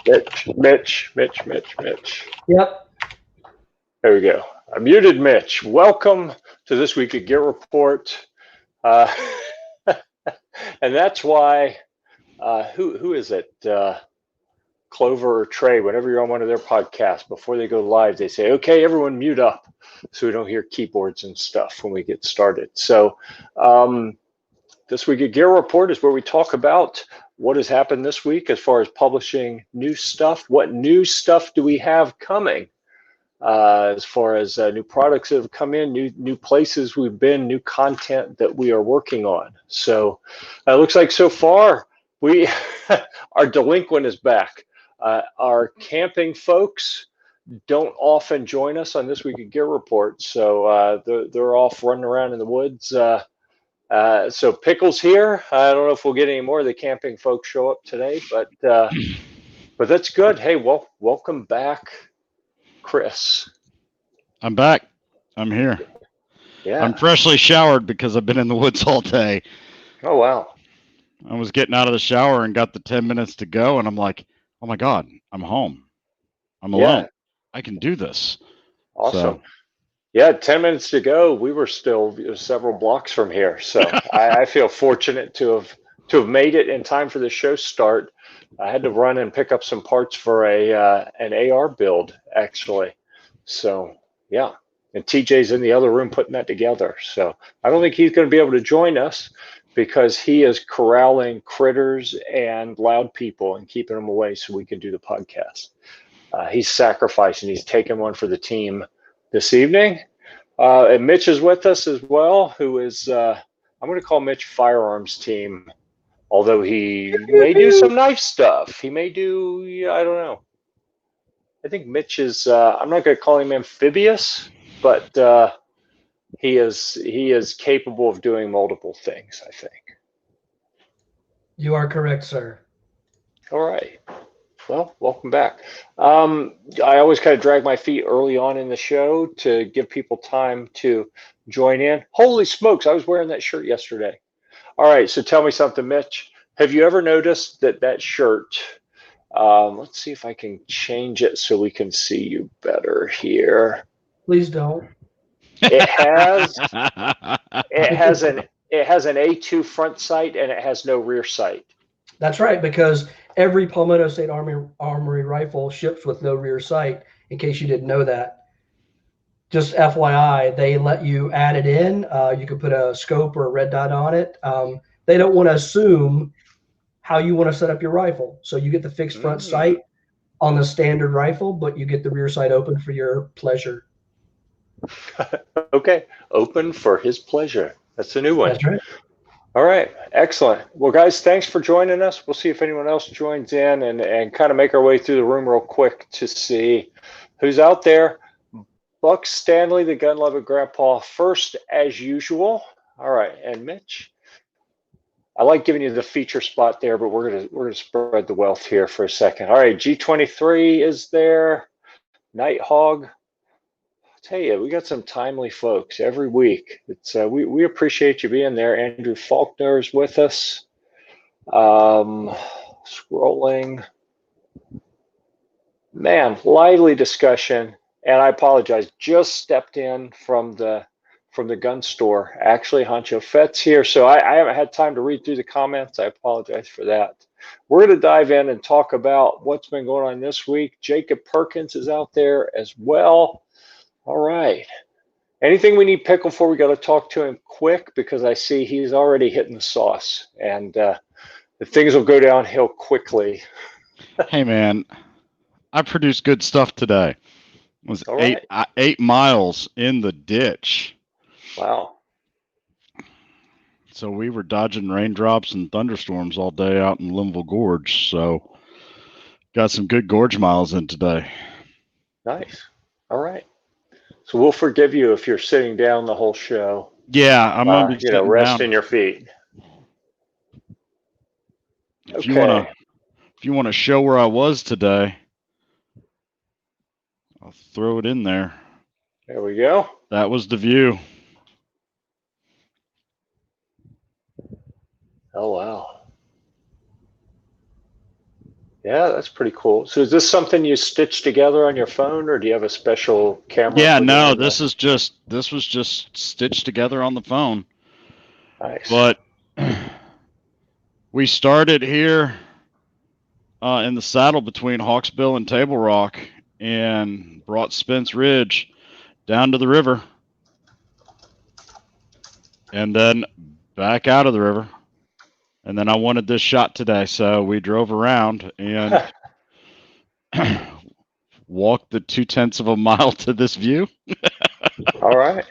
Mitch. Yep. There we go. I muted Mitch. Welcome to this week of Gear Report. And that's why, who is it? Clover or Trey, whenever you're on one of their podcasts, before they go live, they say, okay, everyone mute up so we don't hear keyboards and stuff when we get started. So this week of Gear Report is where we talk about what has happened this week as far as publishing new stuff. What new stuff do we have coming as far as new products that have come in, new places we've been, new content that we are working on. So it looks like so far we our delinquent is back. Our camping folks don't often join us on this week of Gear Report, so they're off running around in the woods. So Pickle's here. I don't know if we'll get any more of the camping folks show up today, but that's good. Hey, welcome back, Chris. I'm back. I'm here. Yeah. I'm freshly showered because I've been in the woods all day. Oh, wow. I was getting out of the shower and got the 10 minutes to go, and I'm like, oh my God, I'm home. I'm alone. I can do this. Awesome. So, yeah, 10 minutes to go. We were still several blocks from here. So I feel fortunate to have made it in time for the show start. I had to run and pick up some parts for an AR build, actually. So, yeah. And TJ's in the other room putting that together. So I don't think he's going to be able to join us because he is corralling critters and loud people and keeping them away so we can do the podcast. He's sacrificing. He's taking one for the team this evening. And Mitch is with us as well, who is, I'm going to call Mitch Firearms Team, although he may do some knife stuff. He may do, I don't know. I think Mitch is, I'm not going to call him amphibious, but he is capable of doing multiple things, I think. You are correct, sir. All right. Well, welcome back. I always kind of drag my feet early on in the show to give people time to join in. Holy smokes, I was wearing that shirt yesterday. All right, so tell me something, Mitch. Have you ever noticed that shirt, let's see if I can change it so we can see you better here. Please don't. It has an A2 front sight and it has no rear sight. That's right, because every Palmetto State Armory rifle ships with no rear sight, in case you didn't know that. Just FYI, they let you add it in. You can put a scope or a red dot on it. They don't want to assume how you want to set up your rifle. So you get the fixed front sight on the standard rifle, but you get the rear sight open for your pleasure. Okay, open for his pleasure. That's a new one. That's right. All right, excellent. Well, guys, thanks for joining us. We'll see if anyone else joins in and kind of make our way through the room real quick to see who's out there. Buck Stanley, the gun loving grandpa, first as usual. All right, and Mitch, I like giving you the feature spot there, but we're gonna spread the wealth here for a second. All right, G23 is there. Nighthog. Tell you, we got some timely folks every week. It's we appreciate you being there. Andrew Faulkner is with us. Scrolling, man, lively discussion. And I apologize. Just stepped in from the gun store. Actually, Honcho Fett's here, so I haven't had time to read through the comments. I apologize for that. We're going to dive in and talk about what's been going on this week. Jacob Perkins is out there as well. All right. Anything we need Pickle for? We got to talk to him quick because I see he's already hitting the sauce, and the things will go downhill quickly. Hey man, I produced good stuff today. It was All 8 miles in the ditch. Wow. So we were dodging raindrops and thunderstorms all day out in Linville Gorge. So got some good gorge miles in today. Nice. All right. So we'll forgive you if you're sitting down the whole show. Yeah, I'm gonna be resting your feet. If you wanna show where I was today, I'll throw it in there. There we go. That was the view. Oh wow. Yeah, that's pretty cool. So is this something you stitch together on your phone, or do you have a special camera? Yeah, for no, doing this was just stitched together on the phone. Nice. But we started here in the saddle between Hawksbill and Table Rock, and brought Spence Ridge down to the river, and then back out of the river. And then I wanted this shot today, so we drove around and walked the 0.2 of a mile to this view. All right.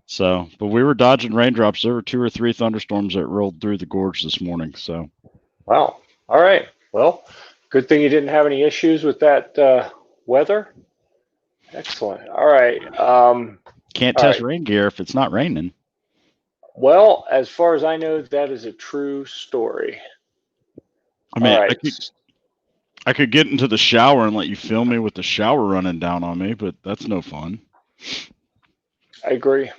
So, but we were dodging raindrops. There were 2 or 3 thunderstorms that rolled through the gorge this morning. So, Wow. All right. Well, good thing you didn't have any issues with that weather. Excellent. All right. can't All test right. rain gear if it's not raining. Well, as far as I know, that is a true story. I mean, All right. I could get into the shower and let you film me with the shower running down on me, but that's no fun. I agree.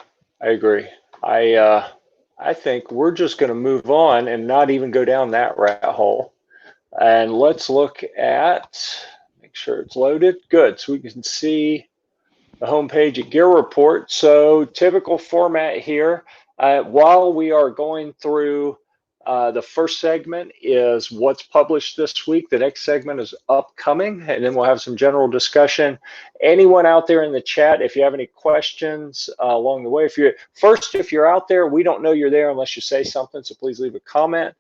I agree. I think we're just going to move on and not even go down that rat hole. And let's look at, make sure it's loaded. Good. So we can see the homepage at Gear Report. So typical format here. While we are going through the first segment is what's published this week. The next segment is upcoming, and then we'll have some general discussion. Anyone out there in the chat, if you have any questions along the way, if you're out there, we don't know you're there unless you say something, so please leave a comment.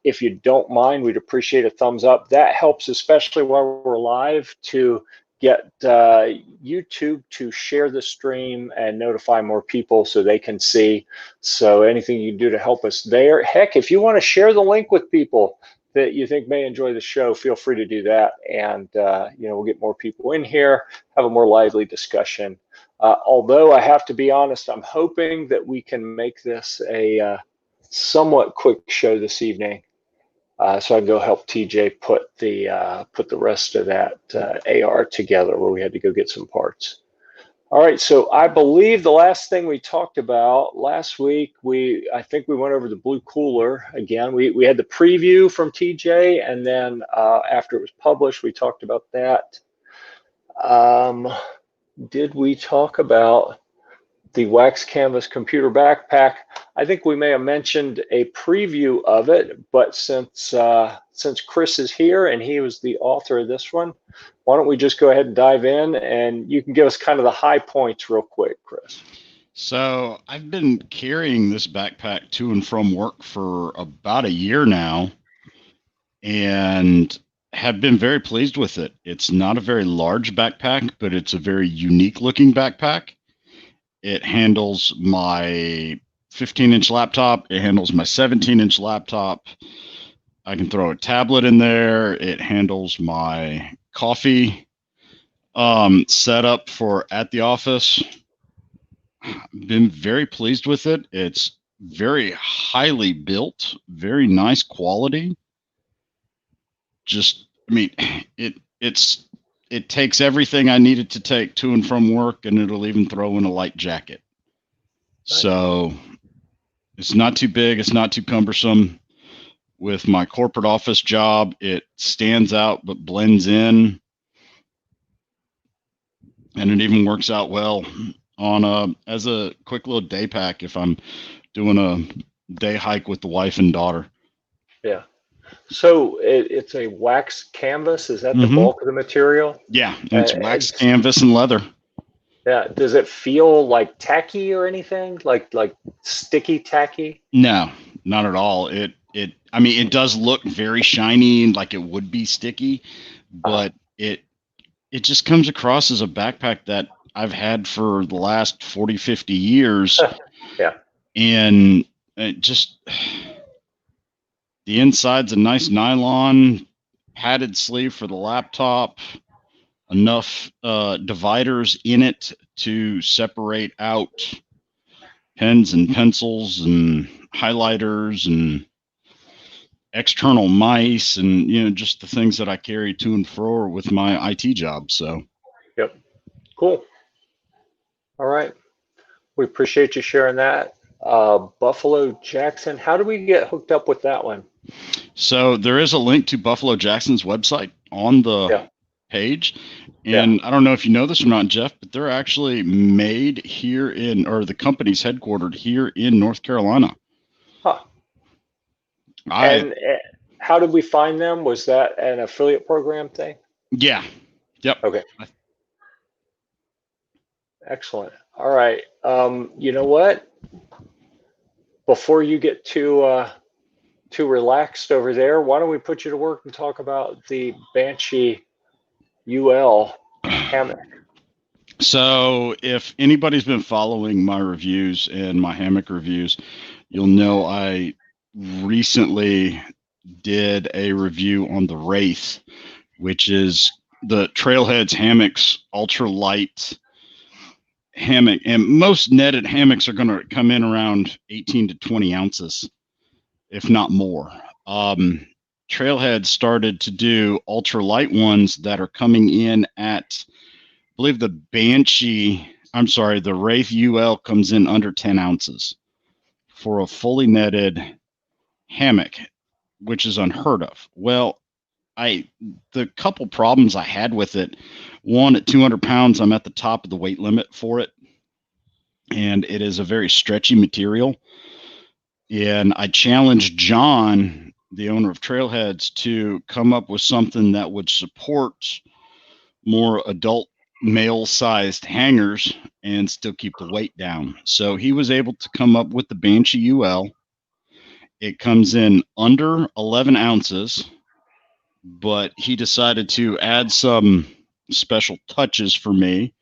If you don't mind, we'd appreciate a thumbs up. That helps, especially while we're live, to get YouTube to share the stream and notify more people so they can see. So anything you can do to help us there. Heck, if you want to share the link with people that you think may enjoy the show, feel free to do that. And, we'll get more people in here, have a more lively discussion. Although I have to be honest, I'm hoping that we can make this a somewhat quick show this evening. So I can go help TJ put the rest of that AR together, where we had to go get some parts. All right, so I believe the last thing we talked about last week, I think we went over the blue cooler again. We had the preview from TJ, and then after it was published, we talked about that. Did we talk about the wax canvas computer backpack? I think we may have mentioned a preview of it, but since Chris is here and he was the author of this one, why don't we just go ahead and dive in, and you can give us kind of the high points real quick, Chris. So I've been carrying this backpack to and from work for about a year now, and have been very pleased with it. It's not a very large backpack, but it's a very unique looking backpack. It handles my 15-inch laptop. It handles my 17-inch laptop. I can throw a tablet in there. It handles my coffee setup for at the office. Been very pleased with it. It's very highly built, very nice quality. It takes everything I needed to take to and from work, and it'll even throw in a light jacket. Nice. So it's not too big. It's not too cumbersome. With my corporate office job, it stands out but blends in, and it even works out well on as a quick little day pack if I'm doing a day hike with the wife and daughter. Yeah. So it's a wax canvas. Is that the bulk of the material? Yeah, it's wax canvas and leather. Yeah. Does it feel like tacky or anything? Like sticky tacky? No, not at all. It does look very shiny and like it would be sticky, but it just comes across as a backpack that I've had for the last 40, 50 years. Yeah. And it just, the inside's a nice nylon padded sleeve for the laptop, enough dividers in it to separate out pens and pencils and highlighters and external mice and just the things that I carry to and fro with my IT job. So yep, cool. All right, we appreciate you sharing that. Buffalo Jackson, how do we get hooked up with that one? So there is a link to Buffalo Jackson's website on the page. And I don't know if you know this or not, Jeff, but they're actually made here or the company's headquartered here in North Carolina. Huh. And how did we find them? Was that an affiliate program thing? Yeah. Yep. Okay. Excellent. All right. You know what? Before you get too relaxed over there, why don't we put you to work and talk about the Banshee UL hammock? So if anybody's been following my reviews and my hammock reviews, you'll know I recently did a review on the Wraith, which is the Trailheads hammocks, ultra light hammock. And most netted hammocks are going to come in around 18 to 20 ounces, if not more. Trailhead started to do ultra light ones that are coming in at, I believe the Wraith UL comes in under 10 ounces for a fully netted hammock, which is unheard of. Well, the couple problems I had with it, one, at 200 pounds, I'm at the top of the weight limit for it. And it is a very stretchy material. And I challenged John, the owner of Trailheads, to come up with something that would support more adult male-sized hangers and still keep the weight down. So he was able to come up with the Banshee UL. It comes in under 11 ounces, but he decided to add some special touches for me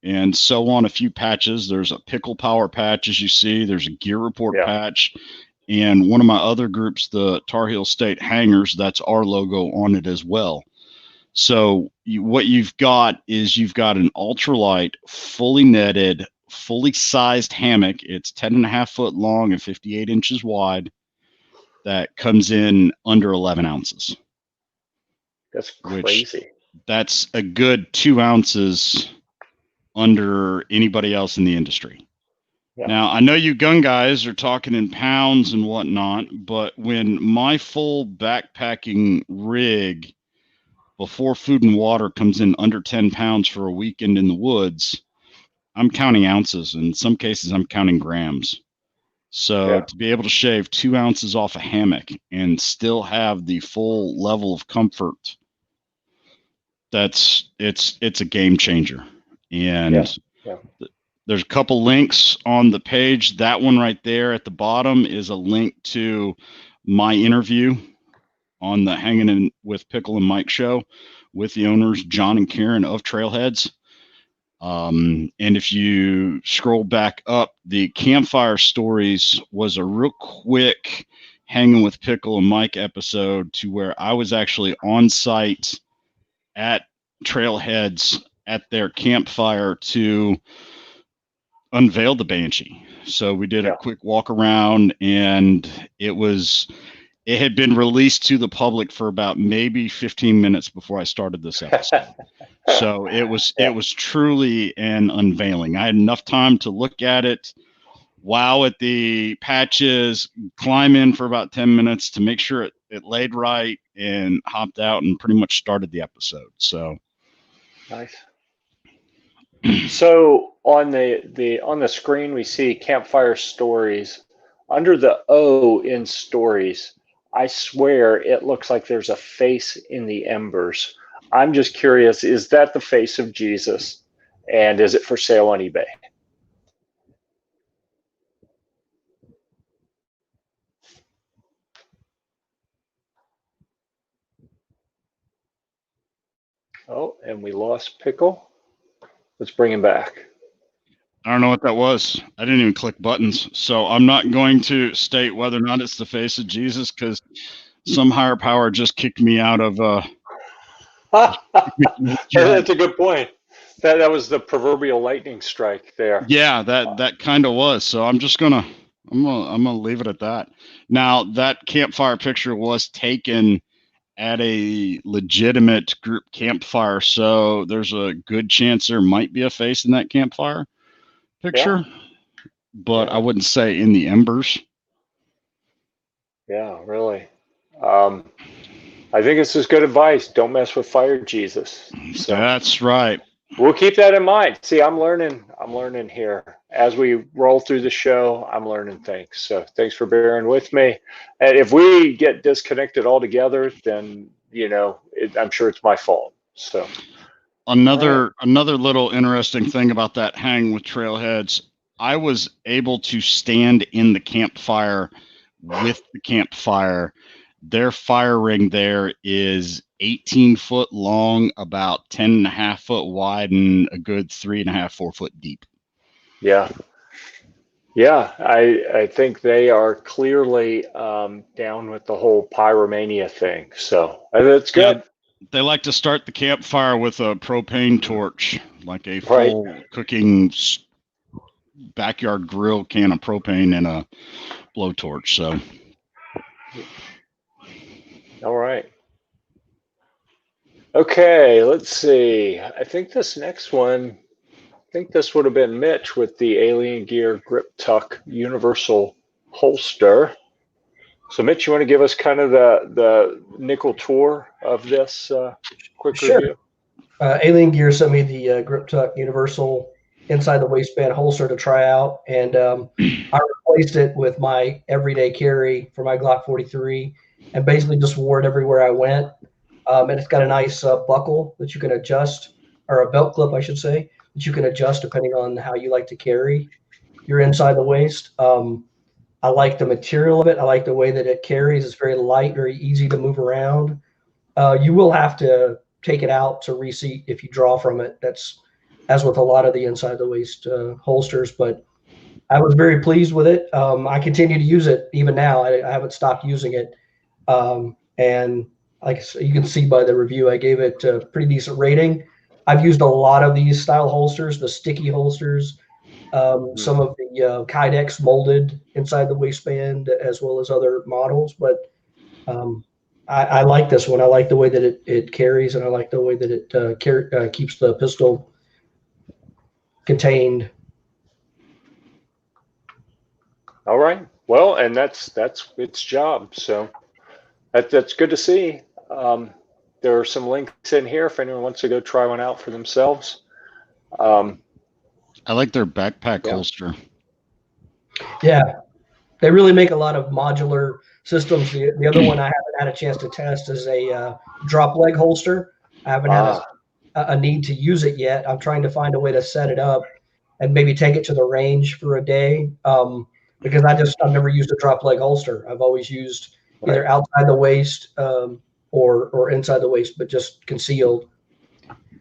and sew on a few patches. There's a Pickle Power patch, as you see. There's a Gear Report patch. And one of my other groups, the Tar Heel State Hangers, that's our logo on it as well. So what you've got is you've got an ultralight, fully netted, fully sized hammock. It's 10.5 foot long and 58 inches wide that comes in under 11 ounces. That's crazy. That's a good 2 ounces under anybody else in the industry. Yeah. Now, I know you gun guys are talking in pounds and whatnot, but when my full backpacking rig before food and water comes in under 10 pounds for a weekend in the woods, I'm counting ounces. In some cases, I'm counting grams. So to be able to shave 2 ounces off a hammock and still have the full level of comfort, it's a game changer. And there's a couple links on the page. That one right there at the bottom is a link to my interview on the Hanging In with Pickle and Mike show with the owners, John and Karen of Trailheads. And if you scroll back up, the Campfire Stories was a real quick Hanging with Pickle and Mike episode to where I was actually on site at Trailheads at their campfire to unveil the Banshee. So we did a quick walk around, and it had been released to the public for about maybe 15 minutes before I started this episode. So it was truly an unveiling. I had enough time to look at it, wow at the patches, climb in for about 10 minutes to make sure it laid right, and hopped out and pretty much started the episode. So nice. So on the screen we see Campfire Stories. Under the O in Stories, I swear it looks like there's a face in the embers. I'm just curious, is that the face of Jesus? And is it for sale on eBay? Oh, and we lost Pickle. Let's bring him back. I don't know what that was. I didn't even click buttons. So I'm not going to state whether or not it's the face of Jesus, because some higher power just kicked me out of That's a good point. That was the proverbial lightning strike there. Yeah, that kind of was. So I'm gonna leave it at that. Now, that campfire picture was taken at a legitimate group campfire, so there's a good chance there might be a face in that campfire picture, but I wouldn't say in the embers. Yeah, really. I think this is good advice. Don't mess with fire Jesus. So That's right. we'll keep that in mind. See, I'm learning here as we roll through the show. I'm learning things. So thanks for bearing with me. And if we get disconnected altogether, then I'm sure it's my fault. So Another little interesting thing about that hang with trailheads, I was able to stand in the campfire with the campfire. Their fire ring there is 18 foot long, about 10.5 foot wide, and a good 3.5, 4 foot deep. Yeah. Yeah, I think they are clearly down with the whole pyromania thing. So that's good. Yeah, they like to start the campfire with a propane torch, like a Right. full cooking backyard grill can of propane and a blowtorch. So, All right. Okay, let's see. I think this next one, would have been Mitch with the Alien Gear Grip Tuck Universal Holster. So Mitch, you want to give us kind of the nickel tour of this quick Sure. review? Alien Gear sent me the Grip Tuck Universal inside the waistband holster to try out, and I replaced it with my everyday carry for my Glock 43, and basically just wore it everywhere I went. And it's got a nice buckle that you can adjust, or a belt clip, I should say, that you can adjust depending on how you like to carry your inside the waist. I like the material of it. I like the way that it carries. It's very light, very easy to move around. You will have to take it out to reseat if you draw from it. That's as with a lot of the inside the waist holsters, but I was very pleased with it. I continue to use it even now. I haven't stopped using it. And like you can see by the review, I gave it a pretty decent rating. I've used a lot of these style holsters, the sticky holsters, some of the Kydex molded inside the waistband, as well as other models. But I like this one. I like the way that it carries, and I like the way that it keeps the pistol contained. All right. Well, and that's its job. So that's good to see. There are some links in here if anyone wants to go try one out for themselves. I like their backpack holster. Yeah, they really make a lot of modular systems. The other one I haven't had a chance to test is a drop leg holster. I haven't had a need to use it yet. I'm trying to find a way to set it up and maybe take it to the range for a day, because I've never used a drop leg holster. I've always used either outside the waist or inside the waist, but just concealed.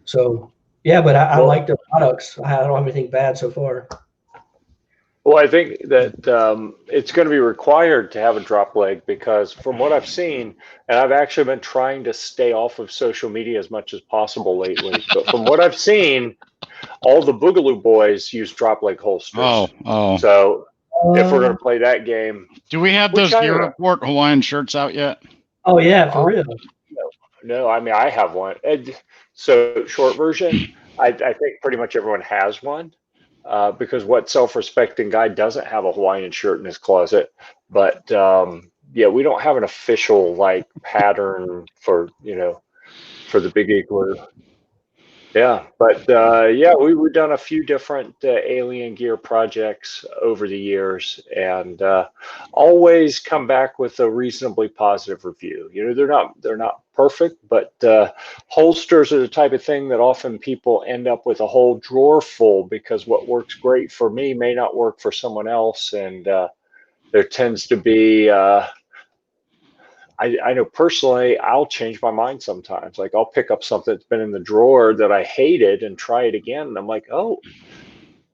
So yeah, but I like the products. I don't have anything bad so far. Well, I think that it's going to be required to have a drop leg because from what I've seen, and I've actually been trying to stay off of social media as much as possible lately, but from what I've seen, all the Boogaloo boys use drop leg holsters. Oh. So if we're going to play that game. Do we have those Gear Report Hawaiian shirts out yet? Oh, yeah, for real. No, I mean, I have one. So short version, I think pretty much everyone has one. Because what self-respecting guy doesn't have a Hawaiian shirt in his closet? But yeah, we don't have an official like pattern for for the big igloo. Yeah, but yeah, we've done a few different alien gear projects over the years, and always come back with a reasonably positive review. They're not perfect, but holsters are the type of thing that often people end up with a whole drawer full because what works great for me may not work for someone else, and there tends to be. I know personally, I'll change my mind sometimes. Like I'll pick up something that's been in the drawer that I hated and try it again. And I'm like, oh,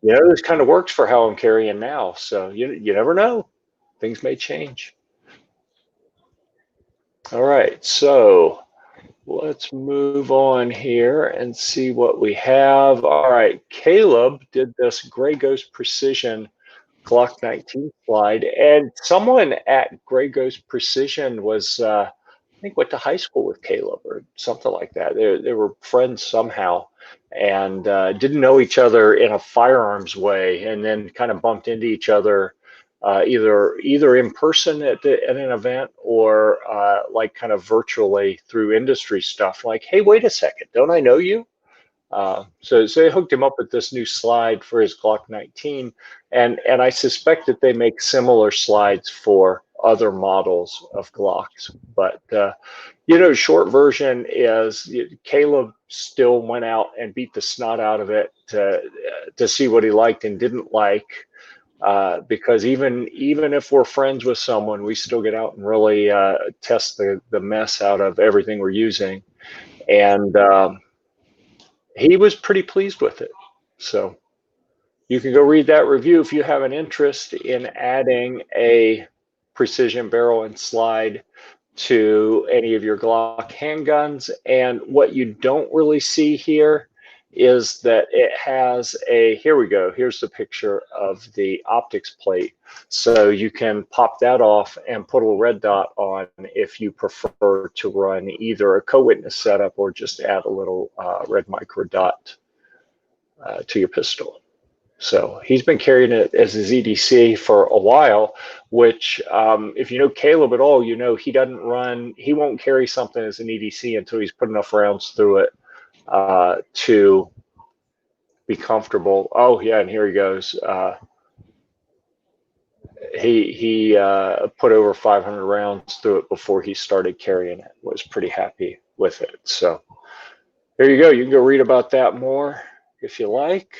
this kind of works for how I'm carrying now. So you never know. Things may change. All right. So let's move on here and see what we have. All right. Caleb did this Gray Ghost Precision Glock 19 slide, and someone at Gray Ghost Precision was I think went to high school with Caleb or something like that. They were friends somehow, and didn't know each other in a firearms way, and then kind of bumped into each other either in person at an event or like kind of virtually through industry stuff. Like, hey, wait a second, don't I know you? So they hooked him up with this new slide for his Glock 19, and I suspect that they make similar slides for other models of Glocks. But short version is Caleb still went out and beat the snot out of it to see what he liked and didn't like. Because even if we're friends with someone, we still get out and really test the mess out of everything we're using. And he was pretty pleased with it. So you can go read that review if you have an interest in adding a precision barrel and slide to any of your Glock handguns. And what you don't really see here is that it has here we go, here's the picture of the optics plate. So you can pop that off and put a little red dot on if you prefer to run either a co-witness setup or just add a little red micro dot to your pistol. So he's been carrying it as his EDC for a while, which if you know Caleb at all, he won't carry something as an EDC until he's put enough rounds through it to be comfortable. Oh yeah, and here he goes. He put over 500 rounds through it before he started carrying it. Was pretty happy with it. So there you go. You can go read about that more if you like.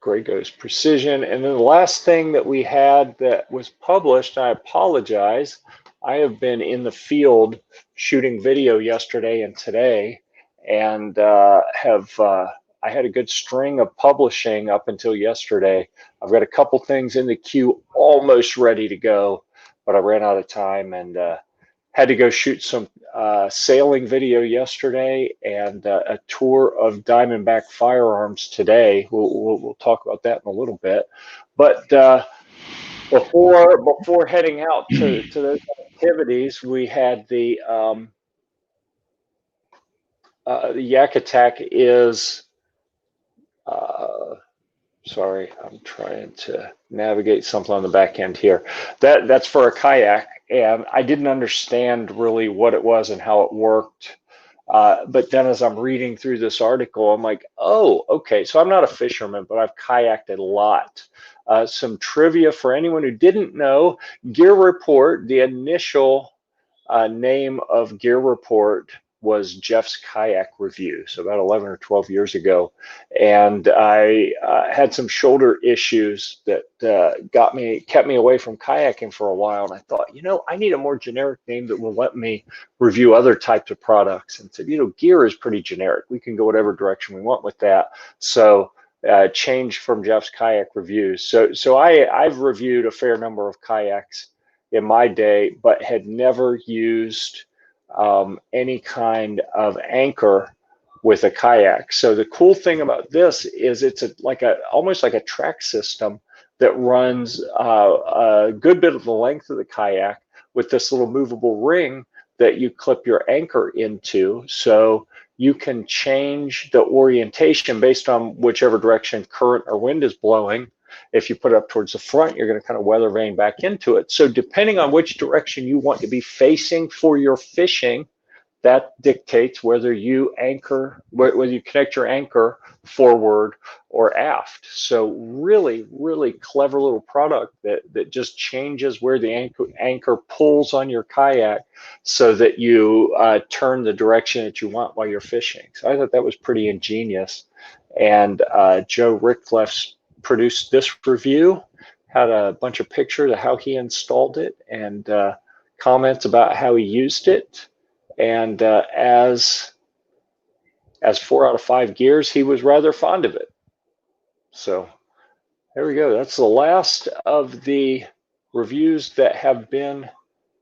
Grago's Precision. And then the last thing that we had that was published, I apologize, I have been in the field shooting video yesterday and today, and I had a good string of publishing up until yesterday. I've got a couple things in the queue almost ready to go, but I ran out of time and had to go shoot some sailing video yesterday and a tour of Diamondback Firearms today. We'll talk about that in a little bit. But before heading out to those activities, we had the Yak Attack is. Sorry, I'm trying to navigate something on the back end here. That's for a kayak, and I didn't understand really what it was and how it worked. But then as I'm reading through this article, I'm like, oh, okay. So I'm not a fisherman, but I've kayaked a lot. Some trivia for anyone who didn't know, Gear Report, the initial name of Gear Report was Jeff's kayak review, so about 11 or 12 years ago. And I had some shoulder issues that kept me away from kayaking for a while. And I thought, I need a more generic name that will let me review other types of products. And said, gear is pretty generic. We can go whatever direction we want with that. So changed from Jeff's kayak reviews. So I've reviewed a fair number of kayaks in my day, but had never used any kind of anchor with a kayak. So the cool thing about this is it's almost like a track system that runs a good bit of the length of the kayak with this little movable ring that you clip your anchor into. So you can change the orientation based on whichever direction current or wind is blowing. If you put it up towards the front, you're going to kind of weather vane back into it. So depending on which direction you want to be facing for your fishing, that dictates whether you connect your anchor forward or aft. So really, really clever little product that just changes where the anchor pulls on your kayak so that you turn the direction that you want while you're fishing. So I thought that was pretty ingenious. And Joe Rickfleff produced this review, had a bunch of pictures of how he installed it and comments about how he used it. And as 4 out of 5 gears, he was rather fond of it. So there we go. That's the last of the reviews that have been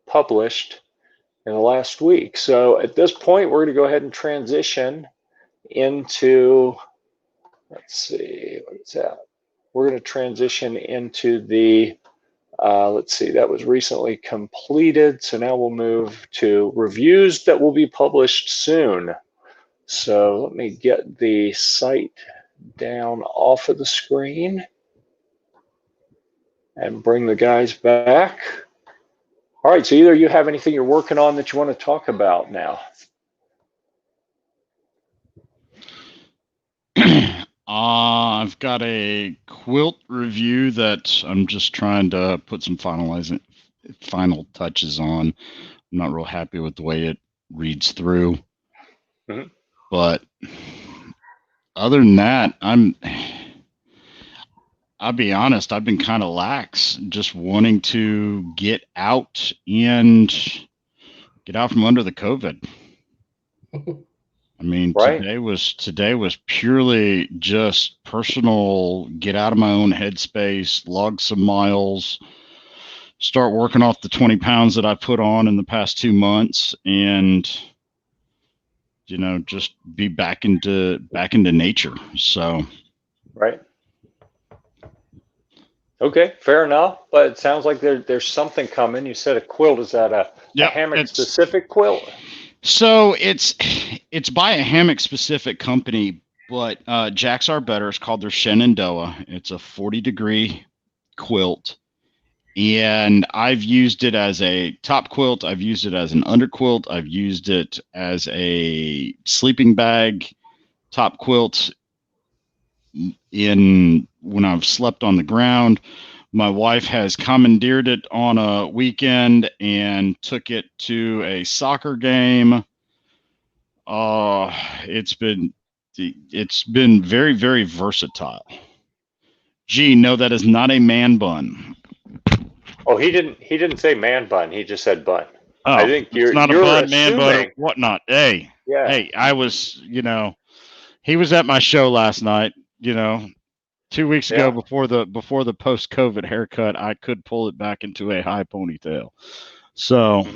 published in the last week. So at this point, we're going to go ahead and transition into, let's see, what is that? We're going to transition into the, let's see, that was recently completed. So now we'll move to reviews that will be published soon. So let me get the site down off of the screen. and bring the guys back. All right, so either you have anything you're working on that you want to talk about now? I've got a quilt review that I'm just trying to put some final touches on. I'm not real happy with the way it reads through. Mhm. But other than that, I'll be honest, I've been kind of lax, just wanting to get out from under the COVID. I mean, Right. today was purely just personal, get out of my own headspace, log some miles, start working off the 20 pounds that I put on in the past 2 months, and just be back into nature. So Right. Okay, fair enough. But it sounds like there's something coming. You said a quilt. Is that a hammock specific quilt? So it's by a hammock specific company, but Jacks Are Better. It's called their Shenandoah. It's a 40-degree quilt, and I've used it as a top quilt. I've used it as an underquilt. I've used it as a sleeping bag top quilt when I've slept on the ground. My wife has commandeered it on a weekend and took it to a soccer game. It's been very, very versatile. Gee, no, that is not a man bun. Oh, he didn't say man bun. He just said bun. Oh, I think it's not a bun, assuming, man bun, or whatnot. Hey, yeah. Hey, I was, he was at my show last night. 2 weeks ago, before the post-COVID haircut, I could pull it back into a high ponytail. So,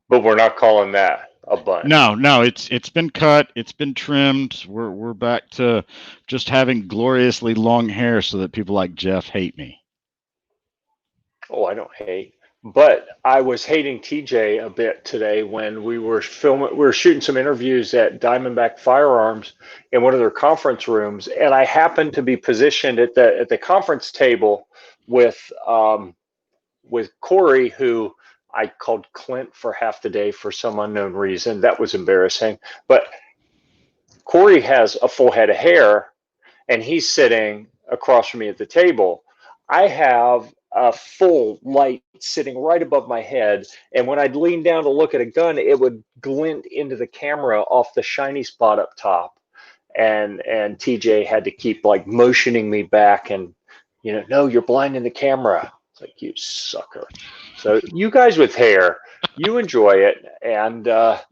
but we're not calling that a bun. No, it's been cut, it's been trimmed. We're back to just having gloriously long hair, so that people like Jeff hate me. Oh, I don't hate. But I was hating TJ a bit today when we were shooting some interviews at Diamondback Firearms in one of their conference rooms, and I happened to be positioned at the conference table with Corey, who I called Clint for half the day for some unknown reason. That was embarrassing. But Corey has a full head of hair, and he's sitting across from me at the table. I have a full light sitting right above my head, and when I'd lean down to look at a gun, it would glint into the camera off the shiny spot up top. And TJ had to keep like motioning me back, and no, you're blinding the camera. It's like, you sucker. So you guys with hair, you enjoy it, and I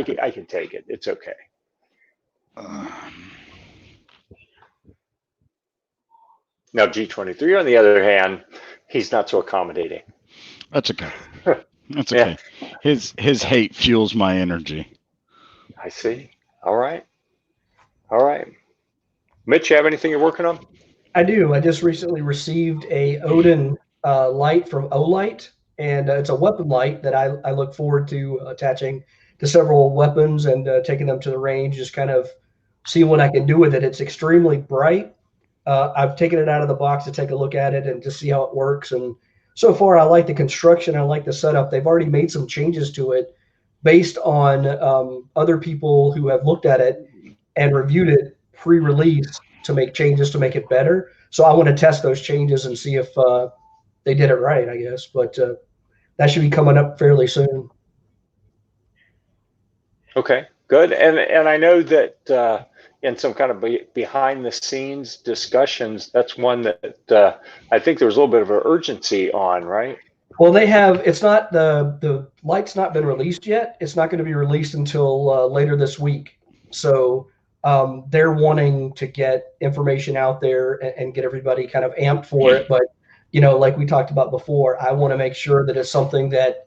can take it. It's okay. Now, G23, on the other hand, he's not so accommodating. That's okay. That's okay. Yeah. His hate fuels my energy. I see. All right. Mitch, you have anything you're working on? I do. I just recently received a Odin light from Olight, and it's a weapon light that I look forward to attaching to several weapons and taking them to the range, just kind of see what I can do with it. It's extremely bright. I've taken it out of the box to take a look at it and to see how it works. And so far, I like the construction. I like the setup. They've already made some changes to it based on other people who have looked at it and reviewed it pre-release to make changes to make it better. So I want to test those changes and see if they did it right, I guess. But that should be coming up fairly soon. Okay, good. And I know that in some kind of behind the scenes discussions, that's one that I think there's a little bit of an urgency on, right? Well, they have. It's not the light's not been released yet. It's not going to be released until later this week. So they're wanting to get information out there and get everybody kind of amped for it. But like we talked about before, I want to make sure that it's something that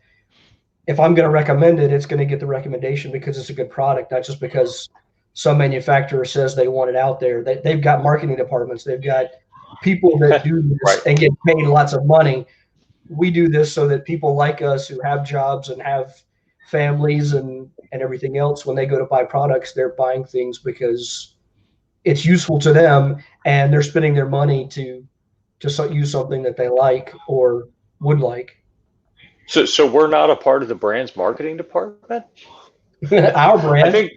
if I'm going to recommend it, it's going to get the recommendation because it's a good product, not just because some manufacturer says they want it out there. They've got marketing departments. They've got people that do this right. and get paid lots of money. We do this so that people like us who have jobs and have families and everything else, when they go to buy products, they're buying things because it's useful to them, and they're spending their money to use something that they like or would like. So we're not a part of the brand's marketing department. Our I brand. think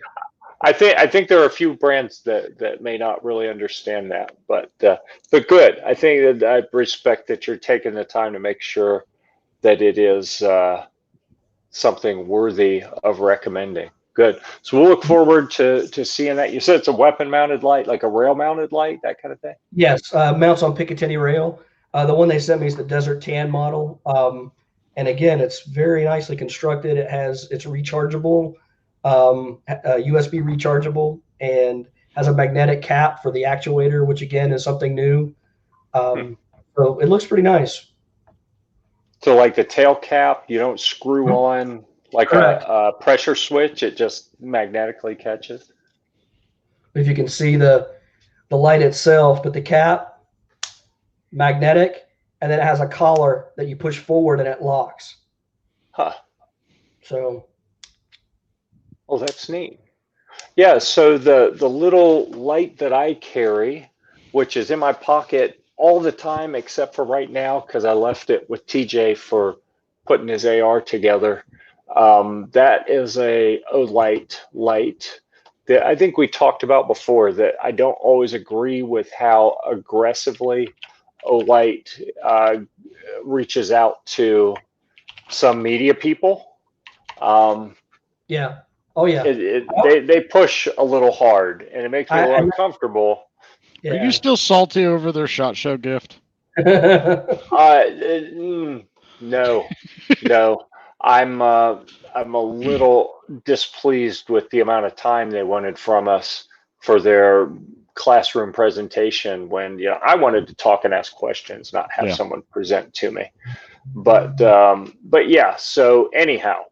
I think there are a few brands that may not really understand that, but good. I think that I respect that you're taking the time to make sure that it is something worthy of recommending. Good. So we'll look forward to seeing that. You said it's a weapon mounted light, like a rail mounted light, that kind of thing. Yes, mounts on Picatinny rail. The one they sent me is the Desert Tan model. And again, it's very nicely constructed. It's rechargeable, USB rechargeable, and has a magnetic cap for the actuator, which again is something new. So it looks pretty nice. So like the tail cap, you don't screw on like Correct. a pressure switch; it just magnetically catches. If you can see the light itself, but the cap, magnetic, and then it has a collar that you push forward and it locks. Huh. So. Oh, that's neat. Yeah, so the little light that I carry, which is in my pocket all the time except for right now because I left it with TJ for putting his AR together. That is a Olight light that I think we talked about before, that I don't always agree with how aggressively Olight reaches out to some media people. Yeah. Oh yeah. They push a little hard, and it makes me a little uncomfortable. Yeah. Are you still salty over their SHOT Show gift? No, no. I'm a little displeased with the amount of time they wanted from us for their classroom presentation when I wanted to talk and ask questions, not have someone present to me. But yeah. So anyhow,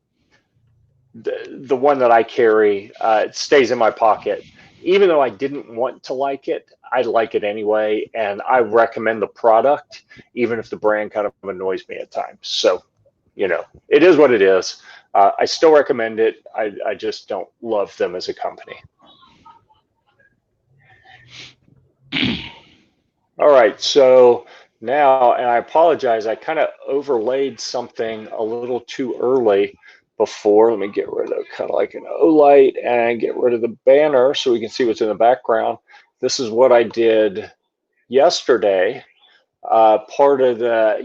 the one that I carry it stays in my pocket. Even though I didn't want to like it, I like it anyway, and I recommend the product, even if the brand kind of annoys me at times. So, it is what it is. I still recommend it. I just don't love them as a company. All right, so now, and I apologize, I kind of overlaid something a little too early before. Let me get rid of kind of like an O-light and get rid of the banner so we can see what's in the background. This is what I did yesterday. Part of the,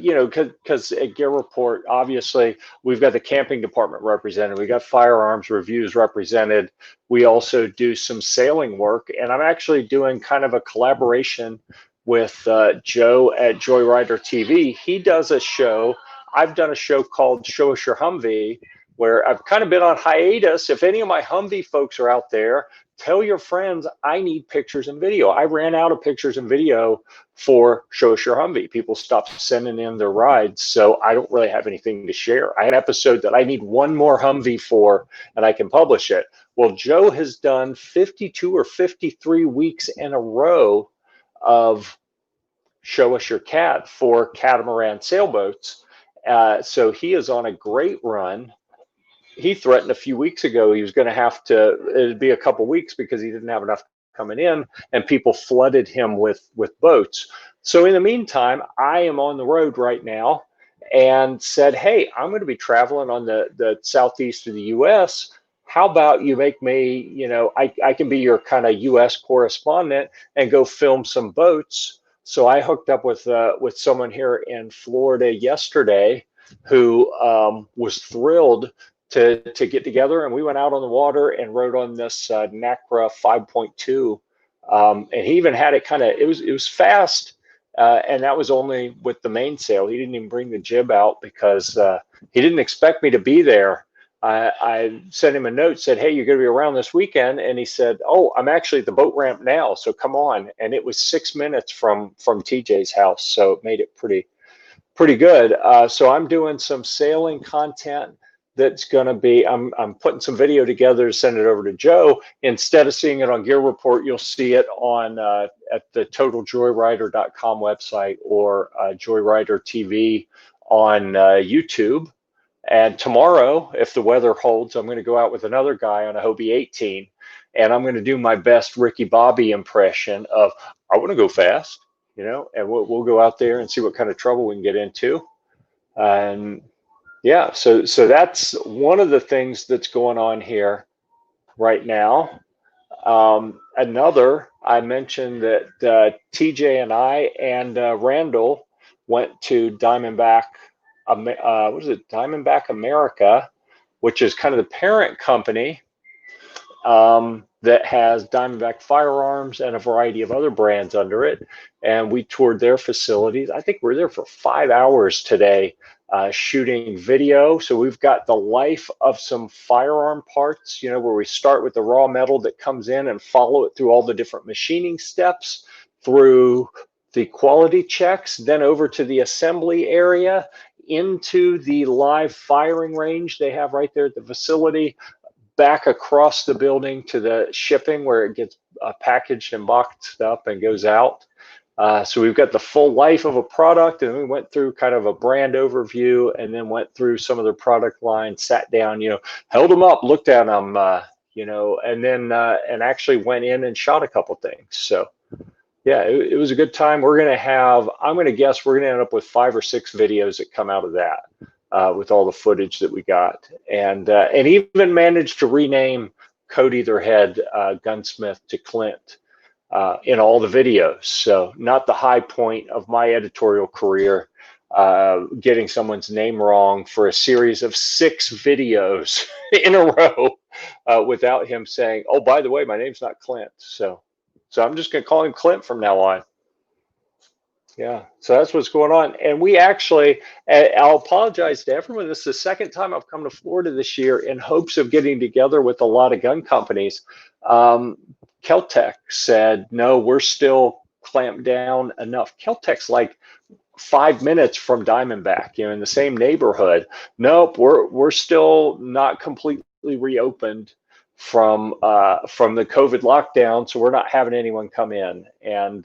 because at Gear Report, obviously, we've got the camping department represented. We got firearms reviews represented. We also do some sailing work, and I'm actually doing kind of a collaboration with Joe at Joyrider TV. He does a show. I've done a show called Show Us Your Humvee, where I've kind of been on hiatus. If any of my Humvee folks are out there, tell your friends I need pictures and video. I ran out of pictures and video for Show Us Your Humvee. People stopped sending in their rides, so I don't really have anything to share. I had an episode that I need one more Humvee for, and I can publish it. Well, Joe has done 52 or 53 weeks in a row of Show Us Your Cat for catamaran sailboats. So he is on a great run. He threatened a few weeks ago he was going to have to, it'd be a couple weeks because he didn't have enough coming in, and people flooded him with boats. So in the meantime, I am on the road right now and said, hey, I'm going to be traveling on the southeast of the U.S. How about you make me, I can be your kind of U.S. correspondent and go film some boats. So I hooked up with someone here in Florida yesterday who was thrilled to get together, and we went out on the water and rode on this NACRA 5.2, and he even had it kind of, it was fast, and that was only with the mainsail. He didn't even bring the jib out because he didn't expect me to be there. I sent him a note, said, hey, you're going to be around this weekend, and he said, oh, I'm actually at the boat ramp now, so come on. And it was 6 minutes from TJ's house, so it made it pretty good. So I'm doing some sailing content that's going to be, I'm putting some video together to send it over to Joe. Instead of seeing it on Gear Report, you'll see it on at the totaljoyrider.com website or Joyrider TV on YouTube. And tomorrow, if the weather holds, I'm going to go out with another guy on a Hobie 18, and I'm going to do my best Ricky Bobby impression of, I want to go fast, you know, and we'll go out there and see what kind of trouble we can get into. And yeah, so that's one of the things that's going on here right now. Another, I mentioned that TJ and I and Randall went to Diamondback, what is it, Diamondback America, which is kind of the parent company that has Diamondback Firearms and a variety of other brands under it. And we toured their facilities. I think we're there for 5 hours today, shooting video. So we've got the life of some firearm parts, you know, where we start with the raw metal that comes in and follow it through all the different machining steps, through the quality checks, then over to the assembly area, into the live firing range they have right there at the facility, back across the building to the shipping where it gets packaged and boxed up and goes out. So we've got the full life of a product, and we went through kind of a brand overview, and then went through some of their product line, sat down, you know, held them up, looked at them, you know, and then and actually went in and shot a couple things. So yeah, it was a good time. We're going to have, I'm going to guess we're going to end up with 5 or 6 videos that come out of that. With all the footage that we got, and even managed to rename Cody their head gunsmith to Clint in all the videos. So not the high point of my editorial career, getting someone's name wrong for a series of 6 videos in a row without him saying, "Oh, by the way, my name's not Clint." So I'm just going to call him Clint from now on. Yeah, so that's what's going on. And we actually, I'll apologize to everyone, this is the second time I've come to Florida this year in hopes of getting together with a lot of gun companies. Keltec said, no, we're still clamped down enough. Keltec's like 5 minutes from Diamondback, you know, in the same neighborhood. Nope, we're still not completely reopened from the COVID lockdown, so we're not having anyone come in. And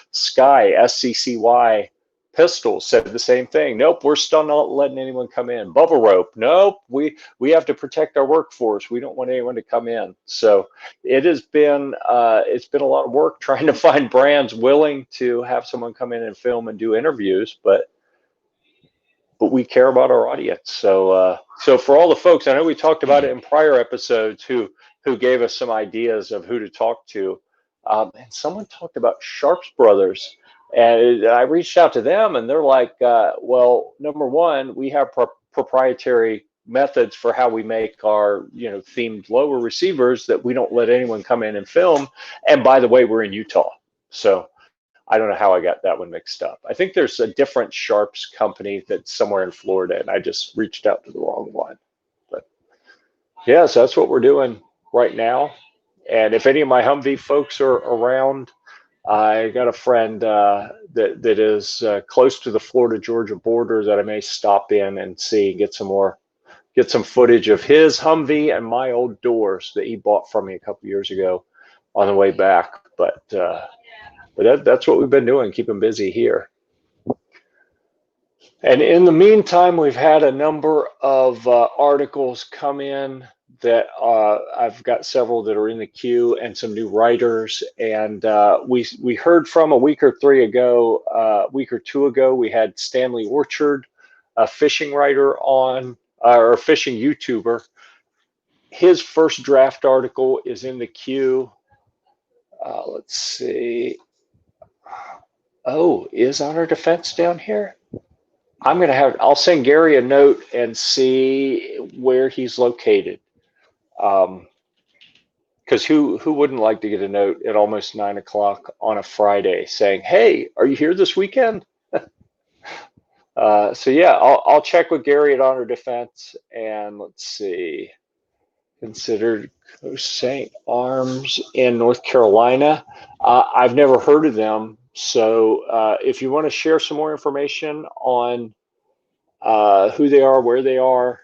Sky, SCCY Pistols said the same thing. Nope, we're still not letting anyone come in. Bubble Rope, nope, we have to protect our workforce. We don't want anyone to come in. So it has been it's been a lot of work trying to find brands willing to have someone come in and film and do interviews, but we care about our audience. So so for all the folks, I know we talked about it in prior episodes, who gave us some ideas of who to talk to, and someone talked about Sharps Brothers, and I reached out to them, and they're like, well, number one, we have proprietary methods for how we make our, you know, themed lower receivers that we don't let anyone come in and film. And by the way, we're in Utah, so I don't know how I got that one mixed up. I think there's a different Sharps company that's somewhere in Florida, and I just reached out to the wrong one. But yeah, so that's what we're doing right now. And if any of my Humvee folks are around, I got a friend that is close to the Florida-Georgia border that I may stop in and see, get some footage of his Humvee and my old doors that he bought from me a couple years ago on the way back. But that's what we've been doing, keeping busy here. And in the meantime, we've had a number of articles come in that I've got several that are in the queue, and some new writers. And we heard from a week or two ago, we had Stanley Orchard, a fishing writer on, or a fishing YouTuber. His first draft article is in the queue. Let's see. Oh, is Honor Defense down here? I'll send Gary a note and see where he's located. Because who wouldn't like to get a note at almost 9 o'clock on a Friday saying, "Hey, are you here this weekend?" So yeah, I'll check with Gary at Honor Defense, and let's see. Considered Coast St. Arms in North Carolina. I've never heard of them. So if you want to share some more information on who they are, where they are,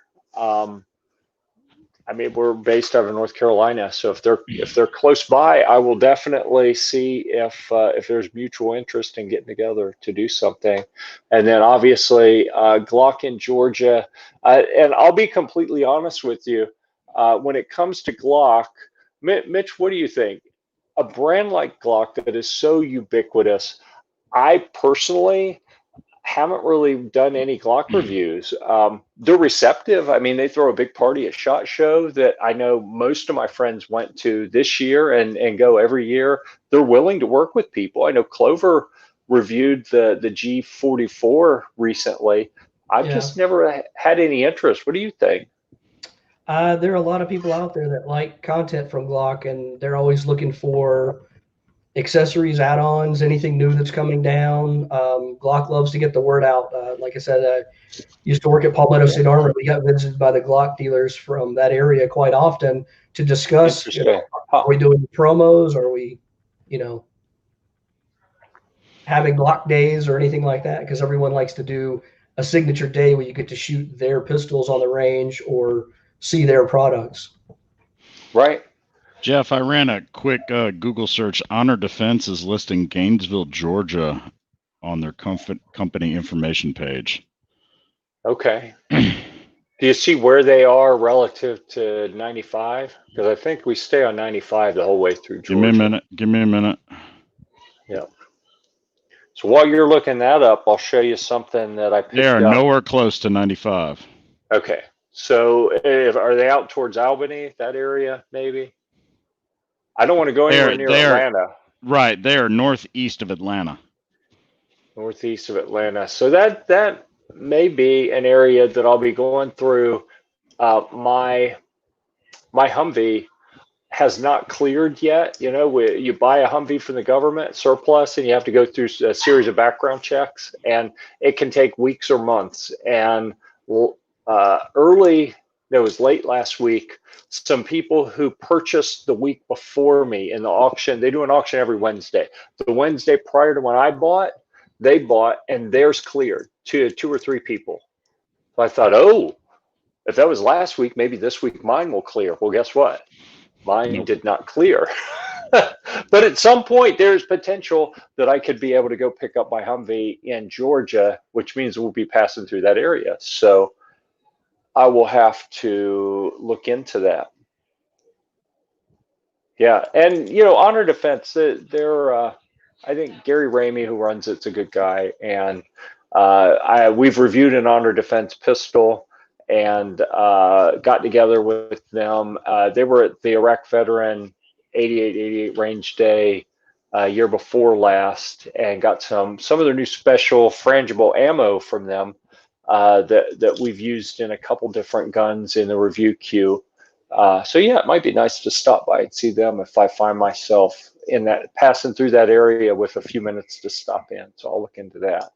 I mean, we're based out of North Carolina, so if they're close by, I will definitely see if there's mutual interest in getting together to do something. And then obviously Glock in Georgia, and I'll be completely honest with you, when it comes to Glock, Mitch, what do you think? A brand like Glock that is so ubiquitous, I personally haven't really done any Glock reviews. They're receptive. I mean, they throw a big party at SHOT Show that I know most of my friends went to this year and go every year. They're willing to work with people. I know Clover reviewed the G44 recently. I've Yeah. just never had any interest. What do you think? There are a lot of people out there that like content from Glock, and they're always looking for accessories, add-ons, anything new that's coming down. Glock loves to get the word out. Like I said, I used to work at Palmetto State Armor. We got visited by the Glock dealers from that area quite often to discuss, Interesting. are we doing promos? Are we, you know, having Glock days or anything like that? Because everyone likes to do a signature day where you get to shoot their pistols on the range or see their products. Right. Jeff, I ran a quick Google search. Honor Defense is listing Gainesville, Georgia on their company information page. Okay. Do you see where they are relative to 95? Because I think we stay on 95 the whole way through Georgia. Give me a minute. Yeah. So while you're looking that up, I'll show you something that I picked up. They are nowhere close to 95. Okay. So are they out towards Albany, that area, maybe? I don't want to go anywhere near Atlanta. Right. They are northeast of Atlanta. Northeast of Atlanta. So that may be an area that I'll be going through. My Humvee has not cleared yet. You know, you buy a Humvee from the government surplus, and you have to go through a series of background checks, and it can take weeks or months. And it was late last week, some people who purchased the week before me in the auction, they do an auction every Wednesday. The Wednesday prior to when I bought, they bought, and theirs cleared to 2 or 3 people. So I thought, oh, if that was last week, maybe this week mine will clear. Well, guess what? Mine did not clear. But at some point, there's potential that I could be able to go pick up my Humvee in Georgia, which means we'll be passing through that area. So I will have to look into that. Yeah, and Honor Defense, they're I think Gary Ramey, who runs it's a good guy, and we've reviewed an Honor Defense pistol and got together with them. They were at the Iraq Veteran 88 Range Day year before last, and got some of their new special frangible ammo from them that we've used in a couple different guns in the review queue. So yeah, it might be nice to stop by and see them if I find myself passing through that area with a few minutes to stop in. So I'll look into that.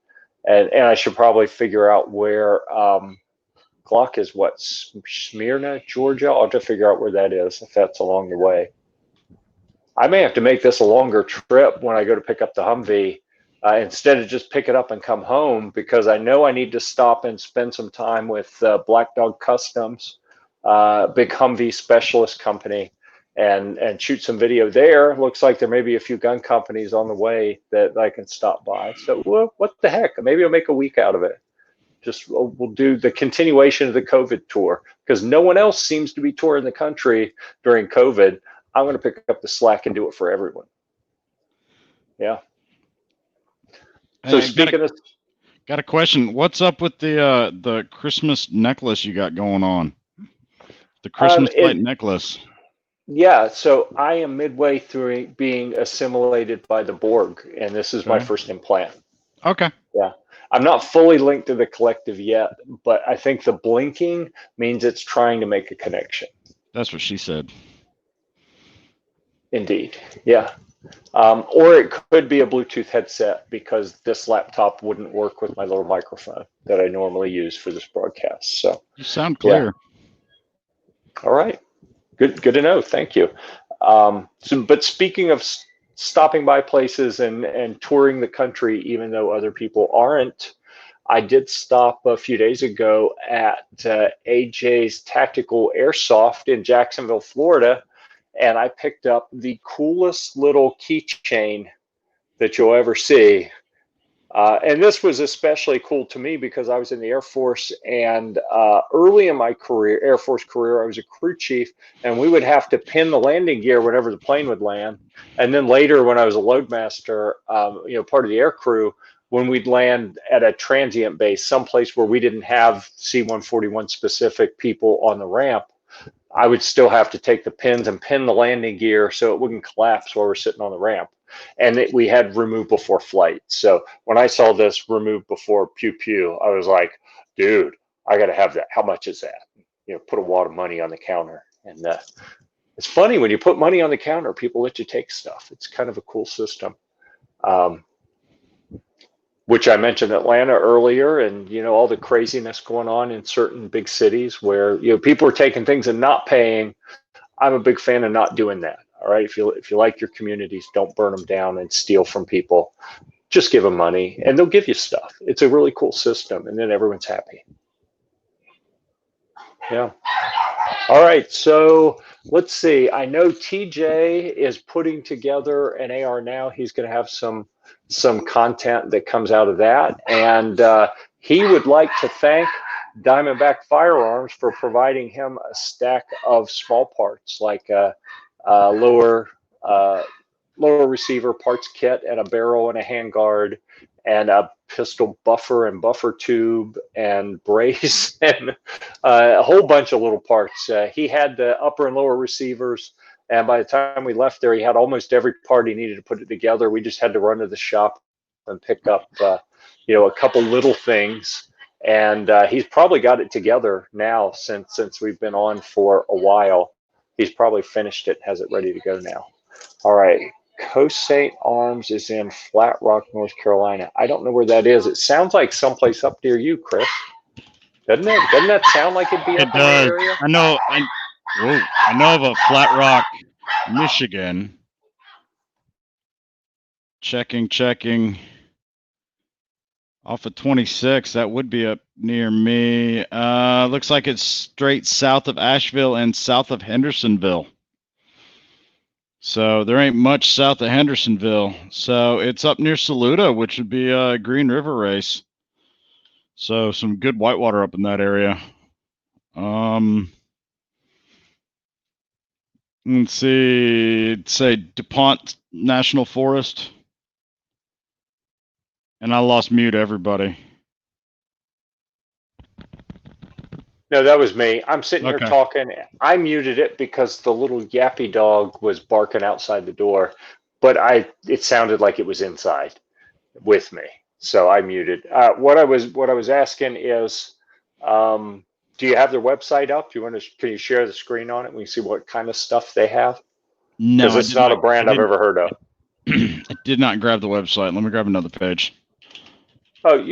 And I should probably figure out where Glock is. What, Smyrna, Georgia? I'll have to figure out where that is, if that's along the way. I may have to make this a longer trip when I go to pick up the Humvee, instead of just pick it up and come home, because I know I need to stop and spend some time with Black Dog Customs, big Humvee specialist company, and shoot some video there. Looks like there may be a few gun companies on the way that I can stop by. So what the heck? Maybe I'll make a week out of it. Just we'll do the continuation of the COVID tour, because no one else seems to be touring the country during COVID. I'm going to pick up the slack and do it for everyone. Yeah. So speaking of, got a question. What's up with the Christmas necklace you got going on? The Christmas light necklace. Yeah, so I am midway through being assimilated by the Borg, and this is my first implant. Okay. Yeah. I'm not fully linked to the collective yet, but I think the blinking means it's trying to make a connection. That's what she said. Indeed. Yeah. Or it could be a Bluetooth headset, because this laptop wouldn't work with my little microphone that I normally use for this broadcast. So you sound clear. Yeah. All right. Good to know. Thank you. But speaking of stopping by places and touring the country, even though other people aren't, I did stop a few days ago at AJ's Tactical Airsoft in Jacksonville, Florida, and I picked up the coolest little keychain that you'll ever see. And this was especially cool to me because I was in the Air Force, and early in my career, Air Force career, I was a crew chief, and we would have to pin the landing gear whenever the plane would land. And then later, when I was a loadmaster, part of the air crew, when we'd land at a transient base, someplace where we didn't have C-141 specific people on the ramp, I would still have to take the pins and pin the landing gear so it wouldn't collapse while we're sitting on the ramp. And we had remove before flight. So when I saw this remove before pew pew, I was like, dude, I got to have that. How much is that? Put a wad of money on the counter. And it's funny when you put money on the counter, people let you take stuff. It's kind of a cool system. Which I mentioned Atlanta earlier, and all the craziness going on in certain big cities where people are taking things and not paying. I'm a big fan of not doing that. All right, if you like your communities, don't burn them down and steal from people. Just give them money, and they'll give you stuff. It's a really cool system, and then everyone's happy. Yeah. All right, so let's see. I know TJ is putting together an AR now. He's going to have some content that comes out of that, and he would like to thank Diamondback Firearms for providing him a stack of small parts like a lower receiver parts kit and a barrel and a handguard and a pistol buffer and buffer tube and brace and a whole bunch of little parts. He had the upper and lower receivers, and by the time we left there, he had almost every part he needed to put it together. We just had to run to the shop and pick up, a couple little things. And he's probably got it together now since we've been on for a while. He's probably finished it, has it ready to go now. All right. Coast St. Arms is in Flat Rock, North Carolina. I don't know where that is. It sounds like someplace up near you, Chris. Doesn't it? Doesn't that sound like it'd be up in that area? I know of a Flat Rock, Michigan. Checking. Off of 26, that would be up near me. Looks like it's straight south of Asheville and south of Hendersonville. So there ain't much south of Hendersonville. So it's up near Saluda, which would be a Green River race. So some good whitewater up in that area. Let's see, say DuPont National Forest. And I lost mute everybody. No, that was me. I'm sitting here talking. I muted it because the little yappy dog was barking outside the door, but it sounded like it was inside with me, so I muted. What I was asking is, do you have their website up? Can you share the screen on it? We can see what kind of stuff they have. No, because it's not a brand I've ever heard of. I did not grab the website. Let me grab another page. Oh,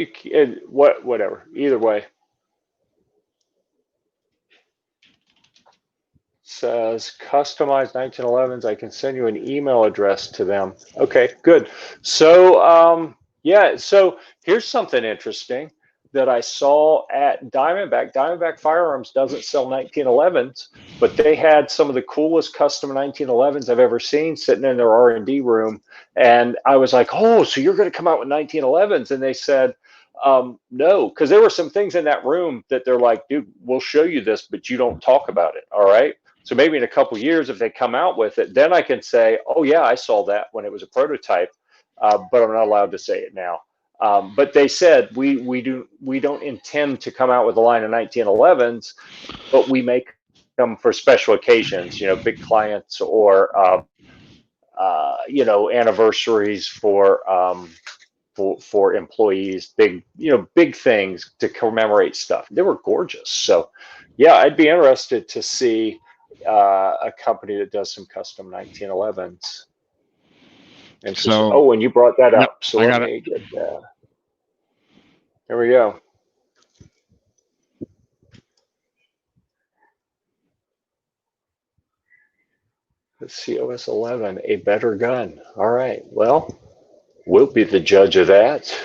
whatever. Either way. Says customized 1911s. I can send you an email address to them. Okay, good. So so here's something interesting that I saw at Diamondback. Diamondback Firearms doesn't sell 1911s, but they had some of the coolest custom 1911s I've ever seen sitting in their R&D room. And I was like, oh, so you're going to come out with 1911s? And they said, no, because there were some things in that room that they're like, dude, we'll show you this, but you don't talk about it. All right. So maybe in a couple of years, if they come out with it, then I can say, oh yeah, I saw that when it was a prototype, but I'm not allowed to say it now. But they said we don't intend to come out with a line of 1911s, but we make them for special occasions, big clients or anniversaries for employees, big things to commemorate stuff. They were gorgeous. So yeah, I'd be interested to see a company that does some custom 1911s. And so, and you brought that up. So let me get that. There we go. The COS 11, a better gun. All right. Well, we'll be the judge of that.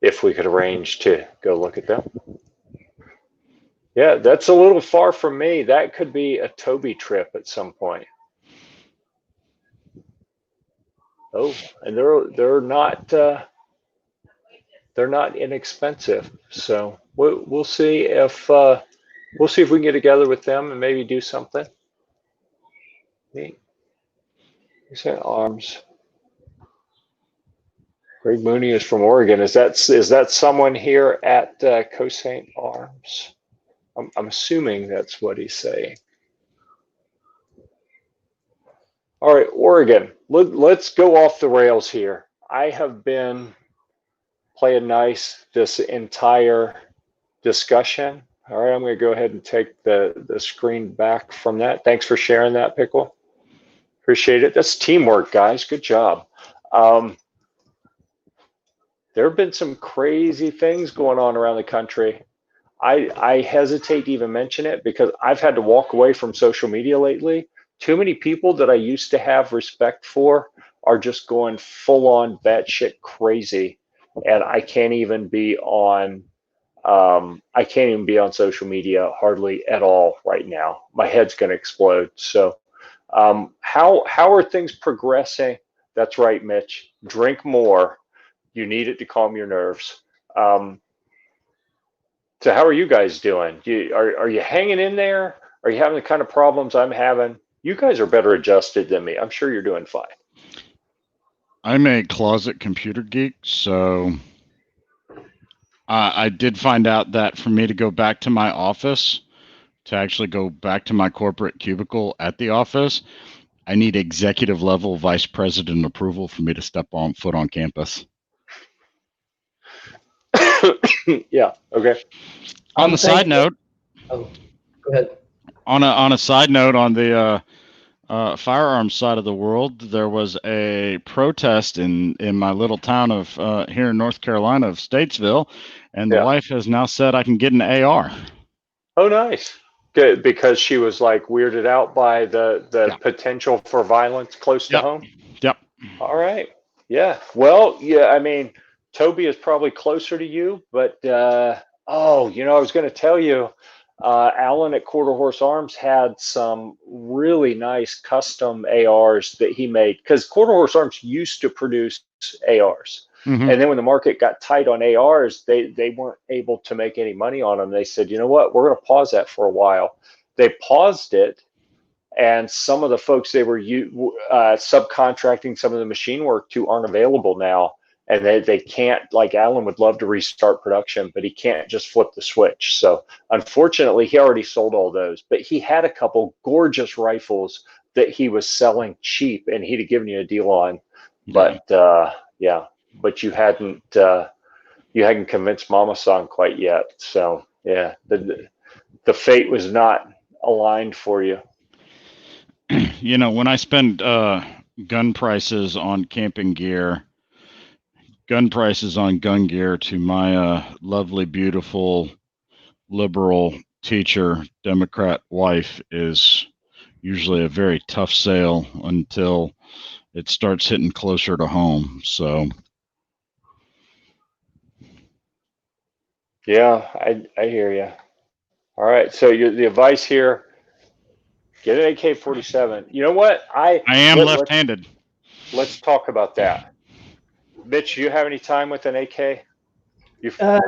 If we could arrange to go look at them. Yeah, that's a little far from me. That could be a Toby trip at some point. Oh, and they're not inexpensive. So we'll see if we can get together with them and maybe do something. Neat. Arms. Greg Mooney is from Oregon. Is that someone here at Cossaint Arms? I'm assuming that's what he's saying. All right, Oregon. Let's go off the rails here. I have been playing nice this entire discussion. All right, I'm going to go ahead and take the screen back from that. Thanks for sharing that, Pickle. Appreciate it. That's teamwork, guys. Good job. There have been some crazy things going on around the country. I hesitate to even mention it because I've had to walk away from social media lately. Too many people that I used to have respect for are just going full on batshit crazy, and I can't even be on social media hardly at all right now. My head's going to explode. So, how are things progressing? That's right, Mitch. Drink more. You need it to calm your nerves. So how are you guys doing? Are you hanging in there? Are you having the kind of problems I'm having? You guys are better adjusted than me. I'm sure you're doing fine. I'm a closet computer geek, so I did find out that for me to go back to my office, to actually go back to my corporate cubicle at the office, I need executive level vice president approval for me to step on foot on campus. Yeah. Okay. On the side note. Oh, go ahead. On a side note, on the firearms side of the world, there was a protest in my little town of here in North Carolina of Statesville, and the wife has now said I can get an AR. Oh, nice. Good, because she was like weirded out by the potential for violence close to home. Yep. All right. Yeah. Well, yeah. I mean, Toby is probably closer to you, but I was going to tell you. Alan at Quarter Horse Arms had some really nice custom ARs that he made because Quarter Horse Arms used to produce ARs. Mm-hmm. And then when the market got tight on ARs, they weren't able to make any money on them. They said, you know what, we're going to pause that for a while. They paused it, and some of the folks they were subcontracting some of the machine work to aren't available now. And they can't, like Alan would love to restart production, but he can't just flip the switch. So unfortunately, he already sold all those. But he had a couple gorgeous rifles that he was selling cheap, and he'd have given you a deal on. But but you hadn't convinced Mama-san quite yet. So yeah, the fate was not aligned for you. You know, when I spend gun prices on camping gear, gun prices on gun gear to my lovely, beautiful, liberal teacher, Democrat wife is usually a very tough sale until it starts hitting closer to home. So, yeah, I hear you. All right, so the advice here: get an AK-47. You know what? I am left-handed. Let's talk about that. Mitch, do you have any time with an AK?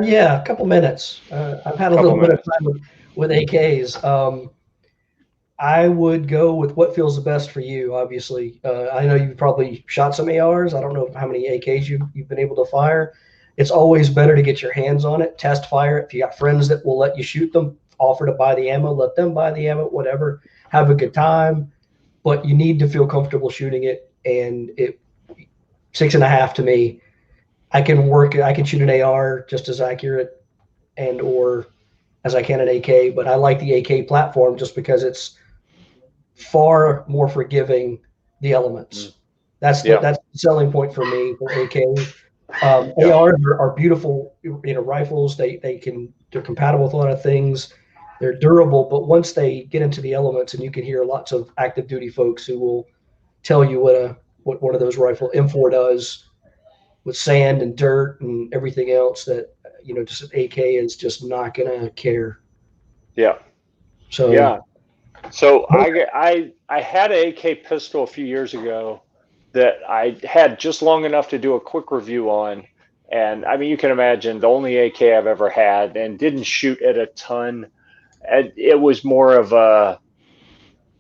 Yeah, a couple minutes. I've had a little bit of time with AKs. I would go with what feels the best for you, obviously. I know you've probably shot some ARs. I don't know how many AKs you've been able to fire. It's always better to get your hands on it, test fire it. If you got friends that will let you shoot them, offer to buy the ammo, let them buy the ammo, whatever. Have a good time. But you need to feel comfortable shooting it. And 6.5 to me, I can shoot an AR just as accurate or as I can an AK, but I like the AK platform just because it's far more forgiving the elements. That's the selling point for me for AK. ARs are beautiful, rifles. They're compatible with a lot of things. They're durable, but once they get into the elements, and you can hear lots of active duty folks who will tell you what one of those rifle M4 does with sand and dirt and everything else, that just an AK is just not gonna care. Yeah. So I had an AK pistol a few years ago, that I had just long enough to do a quick review on. And I mean, you can imagine the only AK I've ever had, and didn't shoot at a ton. And it was more of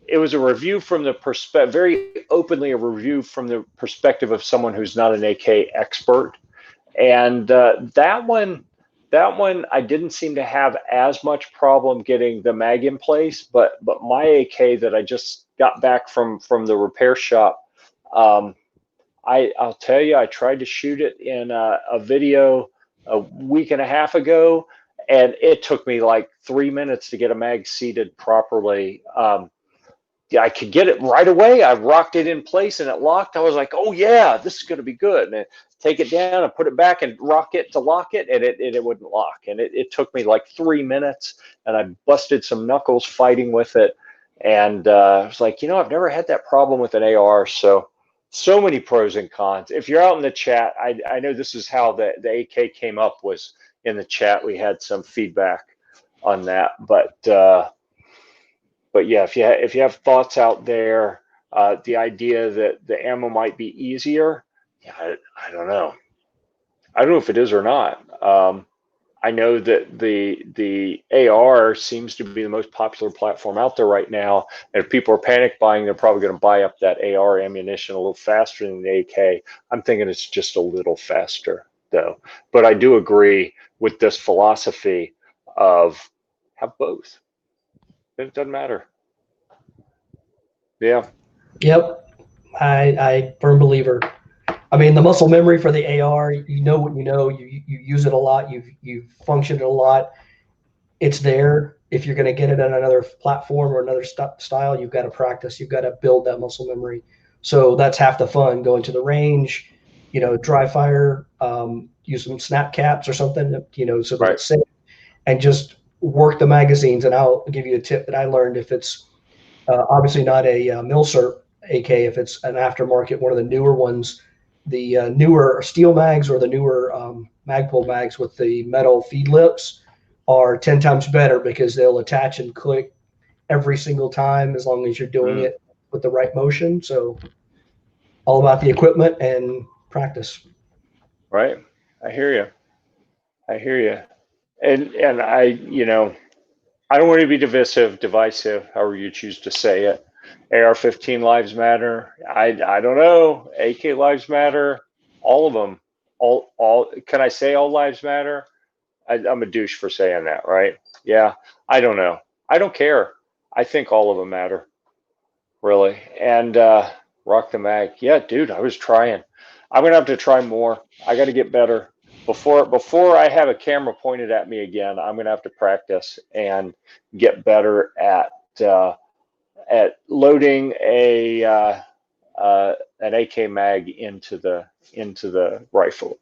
it was a review from the perspective, very openly a review from the perspective of someone who's not an AK expert. And that one I didn't seem to have as much problem getting the mag in place, but my AK that I just got back from the repair shop, um, I'll tell you, I tried to shoot it in a video a week and a half ago, and it took me like 3 minutes to get a mag seated properly. Yeah, I could get it right away. I rocked it in place and it locked. I was like, oh yeah, this is going to be good. And then take it down and put it back and rock it to lock it, and it wouldn't lock. And it took me like 3 minutes, and I busted some knuckles fighting with it. And I was like, I've never had that problem with an AR. So many pros and cons. If you're out in the chat, I know this is how the AK came up, was in the chat. We had some feedback on that, but yeah, if you have thoughts out there, the idea that the ammo might be easier, yeah, I don't know. I don't know if it is or not. I know that the AR seems to be the most popular platform out there right now. And if people are panic buying, they're probably going to buy up that AR ammunition a little faster than the AK. I'm thinking it's just a little faster, though. But I do agree with this philosophy of have both. It doesn't matter. Yeah. Yep. I firm believer. I mean, the muscle memory for the AR, you know what you know. You use it a lot. You've functioned it a lot. It's there. If you're going to get it on another platform or another style, you've got to practice. You've got to build that muscle memory. So that's half the fun. Going to the range, dry fire, use some snap caps or something, so that it's safe, and just work the magazines. And I'll give you a tip that I learned. If it's obviously not a Milsurp AK, if it's an aftermarket, one of the newer ones, the newer steel mags or the newer Magpul mags with the metal feed lips are 10 times better, because they'll attach and click every single time as long as you're doing it with the right motion. So all about the equipment and practice. Right. I hear you. And I don't want to be divisive, however you choose to say it. AR-15 lives matter. I don't know. AK lives matter. All of them. All. Can I say all lives matter? I'm a douche for saying that, right? Yeah. I don't know. I don't care. I think all of them matter, really. And rock the mag. Yeah, dude. I was trying. I'm gonna have to try more. I got to get better. Before I have a camera pointed at me again, I'm gonna have to practice and get better at loading an AK mag into the rifle.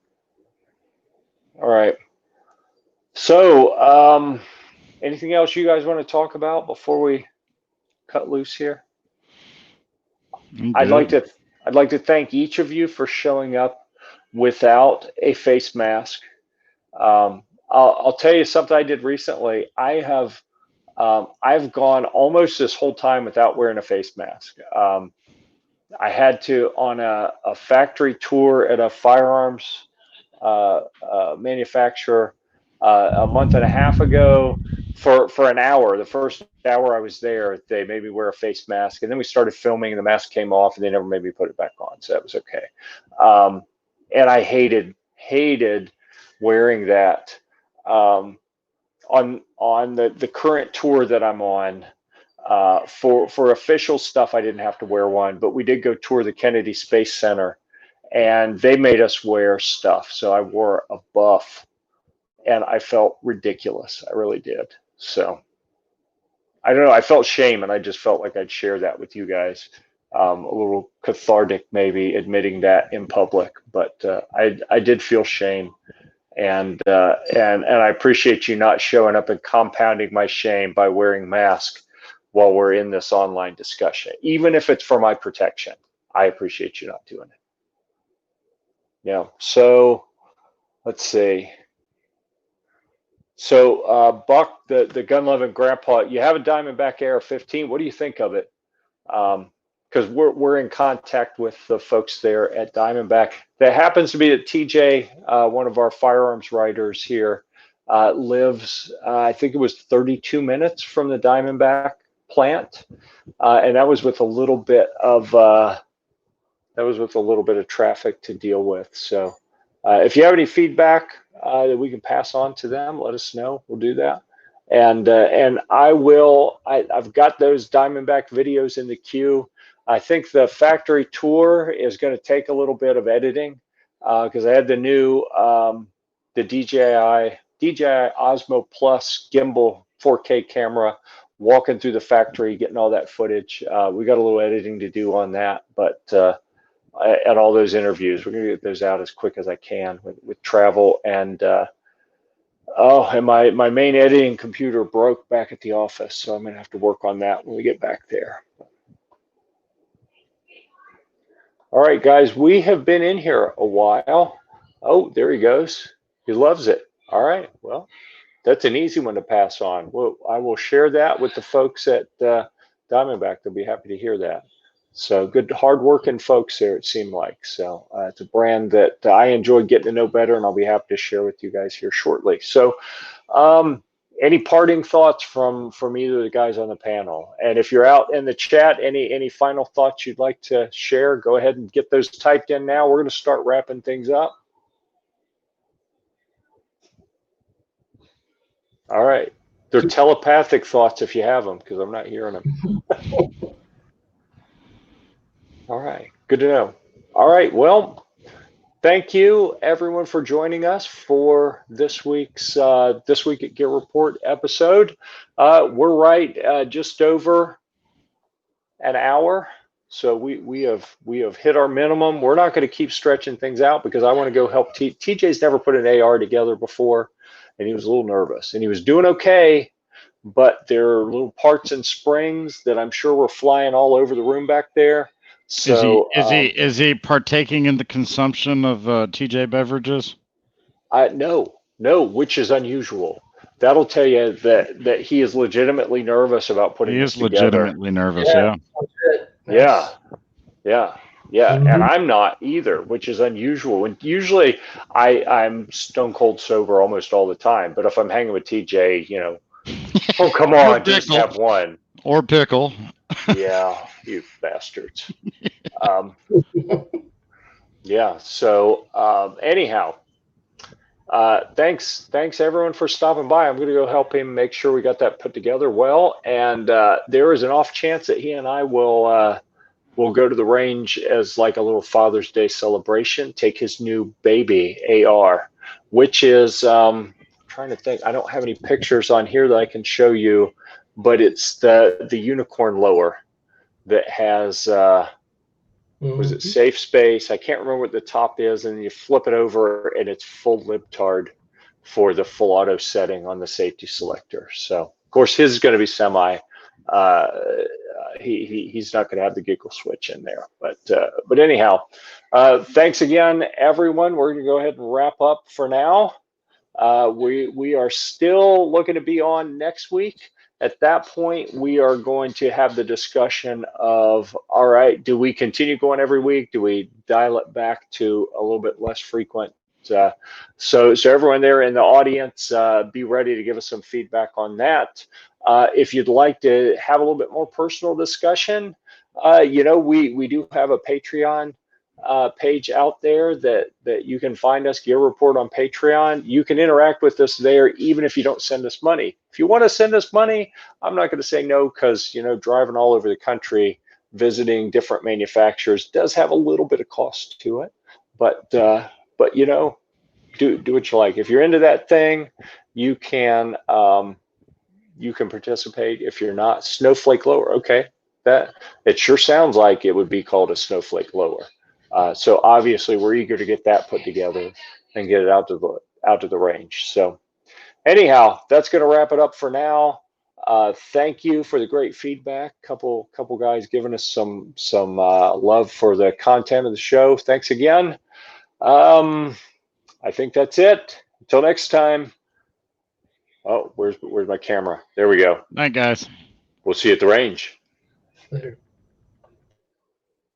All right. So, anything else you guys want to talk about before we cut loose here? I'd like to thank each of you for showing up without a face mask. I'll tell you something I did recently. I've gone almost this whole time without wearing a face mask. I had to on a factory tour at a firearms manufacturer a month and a half ago for an hour. The first hour I was there, they made me wear a face mask, and then we started filming, and the mask came off, and they never made me put it back on, so that was okay. And I hated wearing that. On the current tour that I'm on, for official stuff, I didn't have to wear one, but we did go tour the Kennedy Space Center, and they made us wear stuff. So I wore a buff, and I felt ridiculous. I really did. So I don't know. I felt shame, and I just felt like I'd share that with you guys. A little cathartic, maybe, admitting that in public, but I did feel shame. And I appreciate you not showing up and compounding my shame by wearing masks while we're in this online discussion, even if it's for my protection. I appreciate you not doing it. Yeah. So let's see. So Buck, the gun loving grandpa, you have a Diamondback AR-15. What do you think of it? because we're in contact with the folks there at Diamondback. That happens to be that TJ, one of our firearms writers here, lives, I think it was 32 minutes from the Diamondback plant, and that was with a little bit of traffic to deal with. So if you have any feedback that we can pass on to them, let us know. We'll do that. And I've got those Diamondback videos in the queue. I think the factory tour is going to take a little bit of editing because I had the new the DJI Osmo Plus gimbal 4K camera walking through the factory, getting all that footage. We got a little editing to do on that, but and all those interviews, we're going to get those out as quick as I can with travel. And and my main editing computer broke back at the office, so I'm going to have to work on that when we get back there. All right, guys, we have been in here a while. Oh, there he goes. He loves it. All right, well, that's an easy one to pass on. Well, I will share that with the folks at Diamondback. They'll be happy to hear that. So good, hardworking folks there, it seemed like. So it's a brand that I enjoyed getting to know better, and I'll be happy to share with you guys here shortly. So any parting thoughts from either of the guys on the panel? And if you're out in the chat, any final thoughts you'd like to share, go ahead and get those typed in now. We're going to start wrapping things up. All right. They're telepathic thoughts if you have them, because I'm not hearing them. All right. Good to know. All right. Well, thank you everyone for joining us for this week's This Week at Gear Report episode. We're right just over an hour. So we have hit our minimum. We're not going to keep stretching things out because I want to go help TJ's never put an AR together before, and he was a little nervous, and he was doing okay, but there are little parts and springs that I'm sure were flying all over the room back there. So is he partaking in the consumption of TJ beverages? No, which is unusual. That'll tell you that he is legitimately nervous about putting this together. He is legitimately nervous, yeah. Mm-hmm. And I'm not either, which is unusual. And usually I'm stone cold sober almost all the time. But if I'm hanging with TJ, you know, oh, come on, just have one. Or pickle. Yeah, you bastards. Yeah, so anyhow, thanks everyone for stopping by. I'm going to go help him make sure we got that put together well. And there is an off chance that he and I will go to the range as like a little Father's Day celebration, take his new baby AR, which is, I'm trying to think, I don't have any pictures on here that I can show you, but it's the unicorn lower that has, was it safe space? I can't remember what the top is, and you flip it over and it's full libtard for the full auto setting on the safety selector. So of course his is going to be semi, he's not going to have the giggle switch in there, but anyhow, thanks again everyone. We're going to go ahead and wrap up for now. We are still looking to be on next week. At that point, we are going to have the discussion of, all right, do we continue going every week? Do we dial it back to a little bit less frequent? So everyone there in the audience, be ready to give us some feedback on that. If you'd like to have a little bit more personal discussion, you know, we do have a Patreon page out there that you can find us, Gear Report on Patreon. You can interact with us there even if you don't send us money. If you want to send us money, I'm not going to say no, because, you know, driving all over the country, visiting different manufacturers does have a little bit of cost to it. But you know, do what you like. If you're into that thing, you can participate. If you're not, snowflake lower. Okay, that it sure sounds like it would be called a snowflake lower. So obviously we're eager to get that put together and get it out to the range. So anyhow, that's going to wrap it up for now. Thank you for the great feedback. Couple guys giving us some love for the content of the show. Thanks again. I think that's it. Until next time. Oh, where's my camera? There we go. Night, guys. We'll see you at the range. Later.